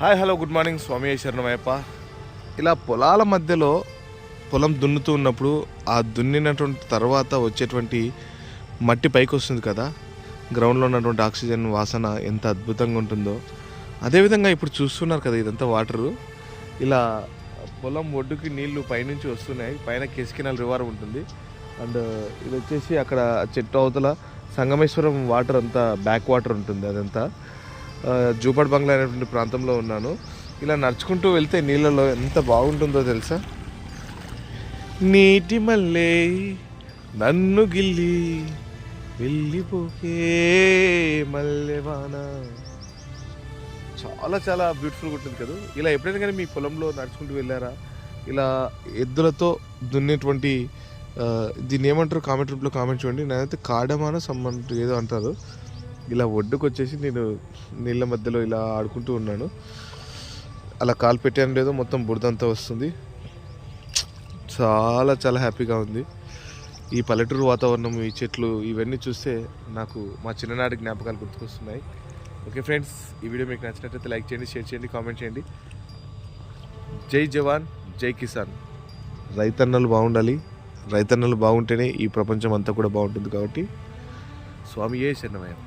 Hi hello good morning స్వామి శరణమయ్యప్ప. ఇలా పొలాల మధ్యలో పొలం దున్నుతూ ఉన్నప్పుడు ఆ దున్నినటువంటి తర్వాత వచ్చేటువంటి మట్టి పైకి వస్తుంది కదా, గ్రౌండ్లో ఉన్నటువంటి ఆక్సిజన్ వాసన ఎంత అద్భుతంగా ఉంటుందో. అదేవిధంగా ఇప్పుడు చూస్తున్నారు కదా, ఇదంతా వాటరు ఇలా పొలం ఒడ్డుకి నీళ్లు పైనుంచి వస్తున్నాయి. పైన కెస్కినల్ రివర్ ఉంటుంది. అండ్ ఇది వచ్చేసి అక్కడ చెట్టు అవతల సంగమేశ్వరం వాటర్ అంతా బ్యాక్ వాటర్ ఉంటుంది. అదంతా జూపడ్ బంగ్లా అనేటువంటి ప్రాంతంలో ఉన్నాను. ఇలా నడుచుకుంటూ వెళ్తే నీళ్ళలో ఎంత బాగుంటుందో తెలుసా. నీటి మల్లె నన్ను గిల్లి వెళ్ళిపోకే మల్లెవాన, చాలా చాలా బ్యూటిఫుల్గా ఉంటుంది కదా. ఇలా ఎప్పుడైనా కానీ మీ పొలంలో నడుచుకుంటూ వెళ్ళారా? ఇలా ఎద్దులతో దున్నేటువంటి దీన్ని ఏమంటారు, కామెంట్ రూపంలో కామెంట్ చూడండి. నేనైతే కాడమాన సంబంధం ఏదో అంటారు. ఇలా ఒడ్డుకు వచ్చేసి నేను నీళ్ళ మధ్యలో ఇలా ఆడుకుంటూ ఉన్నాను. అలా కాలు పెట్టాను లేదో మొత్తం బురదంతా వస్తుంది. చాలా చాలా హ్యాపీగా ఉంది. ఈ పల్లెటూరు వాతావరణం, ఈ చెట్లు ఇవన్నీ చూస్తే నాకు మా చిన్ననాటి జ్ఞాపకాలు గుర్తుకొస్తున్నాయి. ఓకే ఫ్రెండ్స్, ఈ వీడియో మీకు నచ్చినట్లయితే లైక్ చేయండి, షేర్ చేయండి, కామెంట్ చేయండి. జై జవాన్ జై కిసాన్. రైతన్నలు బాగుండాలి. రైతన్నలు బాగుంటేనే ఈ ప్రపంచం అంతా కూడా బాగుంటుంది. కాబట్టి స్వామియే శరణమయ్యప్ప.